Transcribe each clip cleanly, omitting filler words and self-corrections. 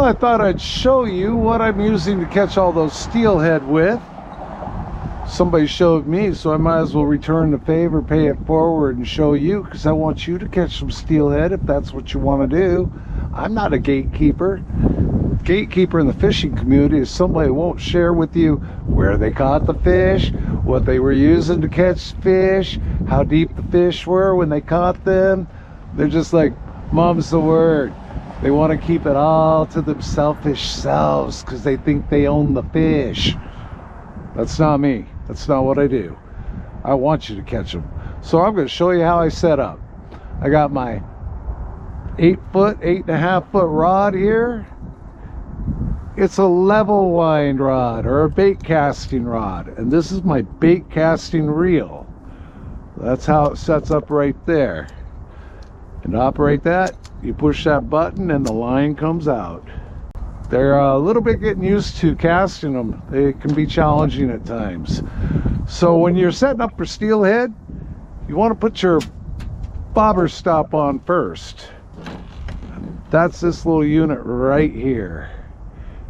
Well, I thought I'd show you what I'm using to catch all those steelhead with. Somebody showed me, so I might as well return the favor, pay it forward, and show you, because I want you to catch some steelhead if that's what you want to do. I'm not a gatekeeper. Gatekeeper in the fishing community is somebody who won't share with you where they caught the fish, what they were using to catch fish, how deep the fish were when they caught them. They're just like, mom's the word. They want to keep it all to them selfish selves because they think they own the fish. That's not me. That's not what I do. I want you to catch them. So I'm going to show you how I set up. I got my 8-foot, 8.5 foot rod here. It's a level wind rod or a bait casting rod. And this is my bait casting reel. That's how it sets up right there. And to operate that, you push that button and the line comes out. They're a little bit getting used to casting them. They can be challenging at times. So when you're setting up for steelhead, you want to put your bobber stop on first. That's this little unit right here.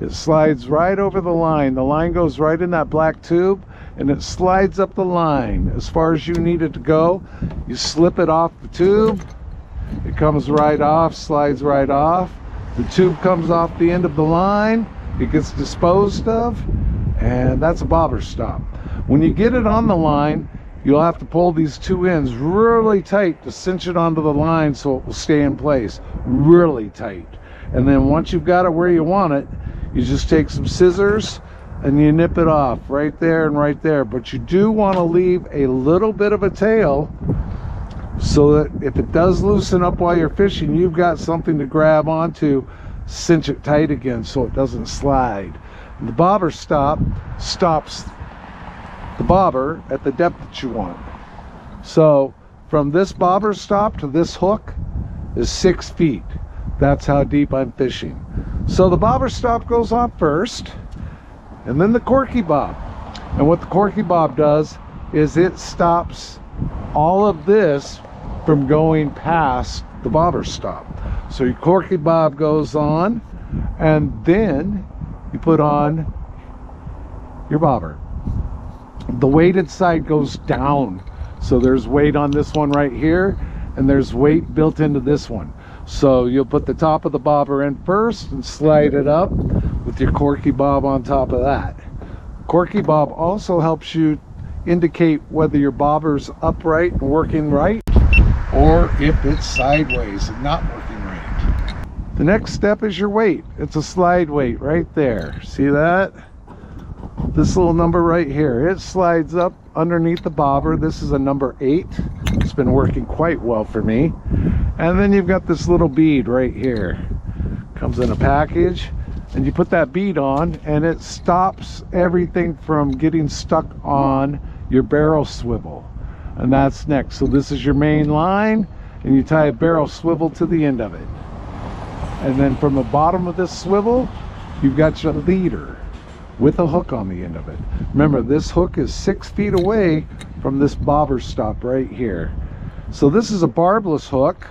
It slides right over the line. The line goes right in that black tube and it slides up the line as far as you need it to go. You slip it off the tube. It comes right off, slides right off. The tube comes off the end of the line. It gets disposed of, and that's a bobber stop. When you get it on the line, you'll have to pull these two ends really tight to cinch it onto the line so it will stay in place really tight. And then once you've got it where you want it, you just take some scissors and you nip it off right there and right there. But you do want to leave a little bit of a tail so that if it does loosen up while you're fishing, you've got something to grab onto, cinch it tight again so it doesn't slide. And the bobber stop stops the bobber at the depth that you want. So from this bobber stop to this hook is 6 feet. That's how deep I'm fishing. So the bobber stop goes on first, and then the corky bob. And what the corky bob does is it stops all of this from going past the bobber stop. So your corky bob goes on, and then you put on your bobber. The weighted side goes down. So there's weight on this one right here, and there's weight built into this one. So you'll put the top of the bobber in first and slide it up with your corky bob on top of that. Corky bob also helps you indicate whether your bobber's upright and working right, or if it's sideways and not working right. The next step is your weight. It's a slide weight right there. See that? This little number right here, it slides up underneath the bobber. This is a number 8. It's been working quite well for me. And then you've got this little bead right here. Comes in a package, and you put that bead on and it stops everything from getting stuck on your barrel swivel. And that's next. So this is your main line, and you tie a barrel swivel to the end of it. And then from the bottom of this swivel, you've got your leader with a hook on the end of it. Remember, this hook is 6 feet away from this bobber stop right here. So this is a barbless hook,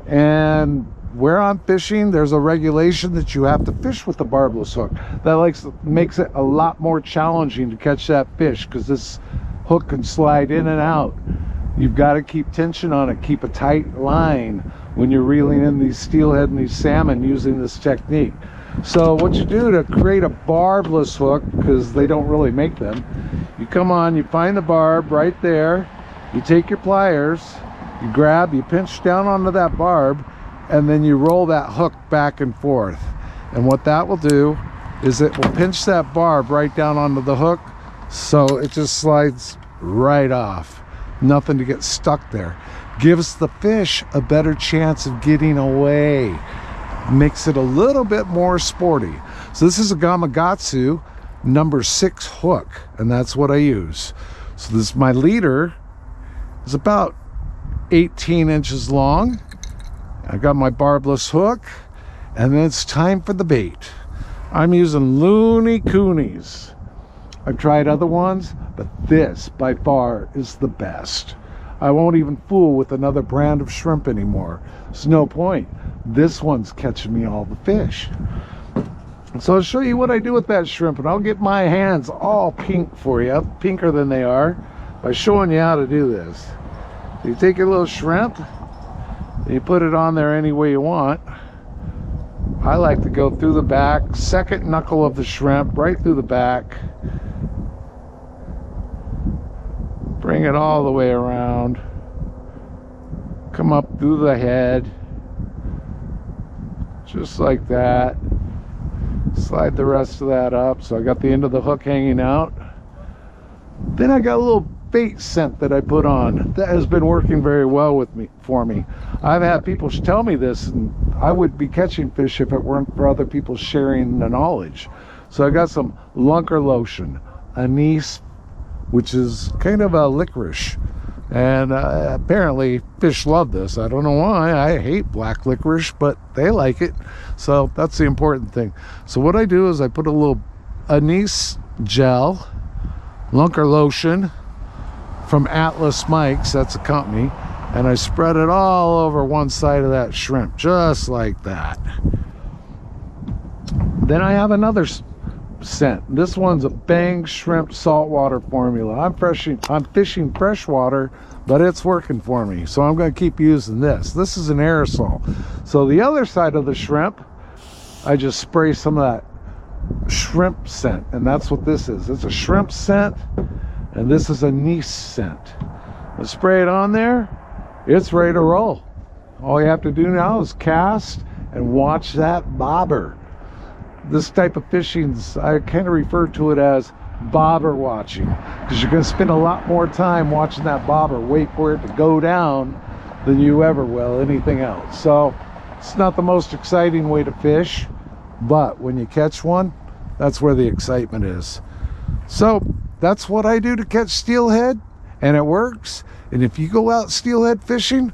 and where I'm fishing, there's a regulation that you have to fish with the barbless hook. That makes it a lot more challenging to catch that fish, because this hook can slide in and out. You've got to keep tension on it, keep a tight line when you're reeling in these steelhead and these salmon using this technique. So what you do to create a barbless hook, because they don't really make them, you come on, you find the barb right there, you take your pliers, you grab, you pinch down onto that barb, and then you roll that hook back and forth. And what that will do is it will pinch that barb right down onto the hook, so it just slides right off. Nothing to get stuck there. Gives the fish a better chance of getting away. Makes it a little bit more sporty. So this is a Gamakatsu number 6 hook, and that's what I use. So this, my leader is about 18 inches long. I got my barbless hook, and then it's time for the bait. I'm using Looney Coonies. I've tried other ones, but this by far is the best. I won't even fool with another brand of shrimp anymore. There's no point. This one's catching me all the fish. So I'll show you what I do with that shrimp, and I'll get my hands all pink for you, pinker than they are, by showing you how to do this. You take your little shrimp, you put it on there any way you want. I like to go through the back, second knuckle of the shrimp, right through the back. Bring it all the way around. Come up through the head. Just like that. Slide the rest of that up. So I got the end of the hook hanging out. Then I got a little bait scent that I put on that has been working very well for me. I've had people tell me this, and I would be catching fish if it weren't for other people sharing the knowledge. So I got some lunker lotion, anise, which is kind of a licorice, and apparently fish love this. I don't know why. I hate black licorice, but they like it, so that's the important thing. So what I do is I put a little anise gel, lunker lotion from Atlas Mike's, that's a company, and I spread it all over one side of that shrimp, just like that. Then I have another scent. This one's a Bang Shrimp saltwater formula. I'm fishing freshwater, but it's working for me, so I'm going to keep using this. This is an aerosol. So the other side of the shrimp, I just spray some of that shrimp scent, and that's what this is. It's a shrimp scent, and this is anise scent. I spray it on there, it's ready to roll. All you have to do now is cast and watch that bobber. This type of fishing, I kind of refer to it as bobber watching, because you're going to spend a lot more time watching that bobber wait for it to go down than you ever will anything else. So it's not the most exciting way to fish, but when you catch one, that's where the excitement is. So that's what I do to catch steelhead, and it works. And if you go out steelhead fishing,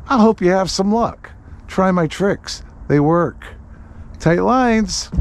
I hope you have some luck. Try my tricks, they work. Tight lines.